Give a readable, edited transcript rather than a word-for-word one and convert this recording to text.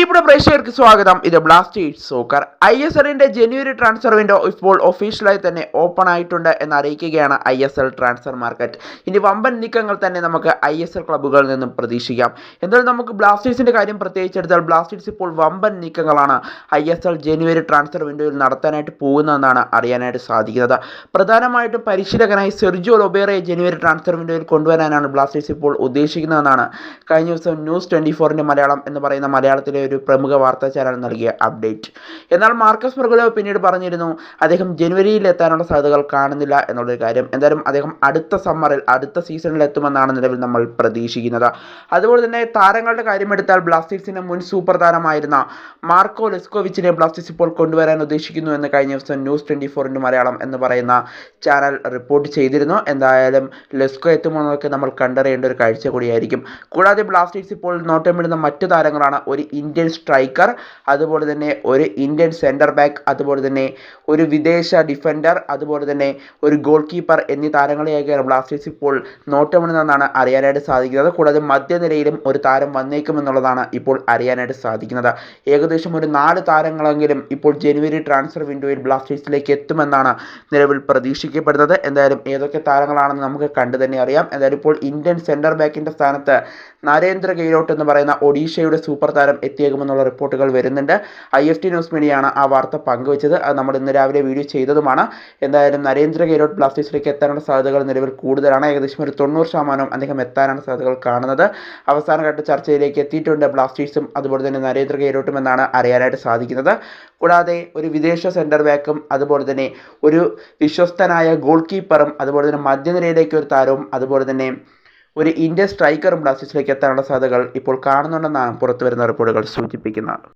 പ്രിയപ്പെട്ട പ്രേക്ഷകർക്ക് സ്വാഗതം. ഇത് ബ്ലാസ്റ്റേഴ്സ് സോക്കർ. ISLന്റെ ജനുവരി ട്രാൻസ്ഫർ വിൻഡോ ഇപ്പോൾ ഒഫീഷ്യലായി തന്നെ ഓപ്പൺ ആയിട്ടുണ്ട് എന്ന് അറിയിക്കുകയാണ് ISL ട്രാൻസ്ഫർ മാർക്കറ്റ്. ഇനി വമ്പൻ നീക്കങ്ങൾ തന്നെ നമുക്ക് ISL ക്ലബ്ബുകളിൽ നിന്നും പ്രതീക്ഷിക്കാം. എന്തായാലും നമുക്ക് ബ്ലാസ്റ്റേഴ്സിന്റെ കാര്യം പ്രത്യേകിച്ചെടുത്താൽ ബ്ലാസ്റ്റേഴ്സ് ഇപ്പോൾ വമ്പൻ നീക്കങ്ങളാണ് ISL ജനുവരി ട്രാൻസ്ഫർ വിൻഡോയിൽ നടത്താനായിട്ട് പോകുന്നതെന്നാണ് അറിയാനായിട്ട് സാധിക്കുന്നത്. പ്രധാനമായിട്ടും പരിശീലകനായി സെർജിയോ ലൊബേറയെ ജനുവരി ട്രാൻസ്ഫർ വിൻഡോയിൽ കൊണ്ടുവരാനാണ് ബ്ലാസ്റ്റേഴ്സ് ഇപ്പോൾ ഉദ്ദേശിക്കുന്നതെന്നാണ് കഴിഞ്ഞ ദിവസം ന്യൂസ് 24ന്റെ മലയാളം എന്ന് പറയുന്ന മലയാളത്തിലെ ഒരു പ്രമുഖ വാർത്താ ചാനൽ നൽകിയ അപ്ഡേറ്റ്. എന്നാൽ മാർക്കസ് മർഗുലോ പിന്നീട് പറഞ്ഞിരുന്നു അദ്ദേഹം ജനുവരിയിൽ എത്താനുള്ള സാധ്യതകൾ കാണുന്നില്ല എന്നുള്ളൊരു കാര്യം. എന്തായാലും അദ്ദേഹം അടുത്ത സമ്മറിൽ അടുത്ത സീസണിൽ എത്തുമെന്നാണ് നിലവിൽ നമ്മൾ പ്രതീക്ഷിക്കുന്നത്. അതുപോലെ തന്നെ താരങ്ങളുടെ കാര്യമെടുത്താൽ ബ്ലാസ്റ്റേഴ്സിന്റെ മുൻ സൂപ്പർ താരമായിരുന്ന മാർക്കോ ലെസ്കോവിച്ചിനെ ബ്ലാസ്റ്റേഴ്സ് ഇപ്പോൾ കൊണ്ടുവരാൻ ഉദ്ദേശിക്കുന്നു എന്ന് കഴിഞ്ഞ ദിവസം ന്യൂസ് 24ന്റെ മലയാളം എന്ന് പറയുന്ന ചാനൽ റിപ്പോർട്ട് ചെയ്തിരുന്നു. എന്തായാലും ലെസ്കോ എത്തുമോ എന്നൊക്കെ നമ്മൾ കണ്ടറിയേണ്ട ഒരു കാഴ്ച കൂടിയായിരിക്കും. കൂടാതെ ബ്ലാസ്റ്റേഴ്സ് ഇപ്പോൾ നോട്ടമിടുന്ന മറ്റു താരങ്ങളാണ് ഒരു ഇന്ത്യൻ സ്ട്രൈക്കർ, അതുപോലെ തന്നെ ഒരു ഇന്ത്യൻ സെൻറ്റർ ബാക്ക്, അതുപോലെ തന്നെ ഒരു വിദേശ ഡിഫൻഡർ, അതുപോലെ തന്നെ ഒരു ഗോൾ കീപ്പർ എന്നീ താരങ്ങളെയൊക്കെയാണ് ബ്ലാസ്റ്റേഴ്സ് ഇപ്പോൾ നോട്ടമിടുന്നതെന്നാണ് അറിയാനായിട്ട് സാധിക്കുന്നത്. കൂടാതെ മധ്യനിരയിലും ഒരു താരം വന്നേക്കുമെന്നുള്ളതാണ് ഇപ്പോൾ അറിയാനായിട്ട് സാധിക്കുന്നത്. ഏകദേശം ഒരു 4 താരങ്ങളെങ്കിലും ഇപ്പോൾ ജനുവരി ട്രാൻസ്ഫർ വിൻഡോയിൽ ബ്ലാസ്റ്റേഴ്സിലേക്ക് എത്തുമെന്നാണ് നിലവിൽ പ്രതീക്ഷിക്കപ്പെടുന്നത്. എന്തായാലും ഏതൊക്കെ താരങ്ങളാണെന്ന് നമുക്ക് കണ്ടു തന്നെ അറിയാം. എന്തായാലും ഇപ്പോൾ ഇന്ത്യൻ സെൻറ്റർ ബാക്കിൻ്റെ സ്ഥാനത്ത് നരേന്ദ്ര ഗെയ്ലോട്ട് എന്ന് പറയുന്ന ഒഡീഷയുടെ സൂപ്പർ താരം എത്തിയേക്കുമെന്നുള്ള റിപ്പോർട്ടുകൾ വരുന്നുണ്ട്. IFT ന്യൂസ് മീഡിയയാണ് ആ വാർത്ത പങ്കുവച്ചത്. അത് നമ്മൾ ഇന്ന് രാവിലെ വീഡിയോ ചെയ്തതുമാണ്. എന്തായാലും നരേന്ദ്ര ഗെയ്ലോട്ട് ബ്ലാസ്റ്റേഴ്സിലേക്ക് എത്താനുള്ള സാധ്യതകൾ നിലവിൽ കൂടുതലാണ്. ഏകദേശം ഒരു 90% അദ്ദേഹം എത്താനാണ് സാധ്യതകൾ കാണുന്നത്. അവസാനഘട്ട ചർച്ചയിലേക്ക് എത്തിയിട്ടുണ്ട് ബ്ലാസ്റ്റേഴ്സും അതുപോലെ തന്നെ നരേന്ദ്ര ഗെയ്ലോട്ടും എന്നാണ് അറിയാനായിട്ട് സാധിക്കുന്നത്. കൂടാതെ ഒരു വിദേശ സെൻറ്റർ ബാക്കും അതുപോലെ തന്നെ ഒരു വിശ്വസ്തനായ ഗോൾ കീപ്പറും അതുപോലെ തന്നെ മധ്യനിരയിലേക്ക് ഒരു താരവും അതുപോലെ തന്നെ ഒരു ഇന്ത്യൻ സ്ട്രൈക്കറും ബ്ലാസ്റ്റേഴ്സിലേക്ക് എത്താനുള്ള സാധ്യതകൾ ഇപ്പോൾ കാണുന്നുണ്ടെന്നാണ് പുറത്തുവരുന്ന റിപ്പോർട്ടുകൾ സൂചിപ്പിക്കുന്നത്.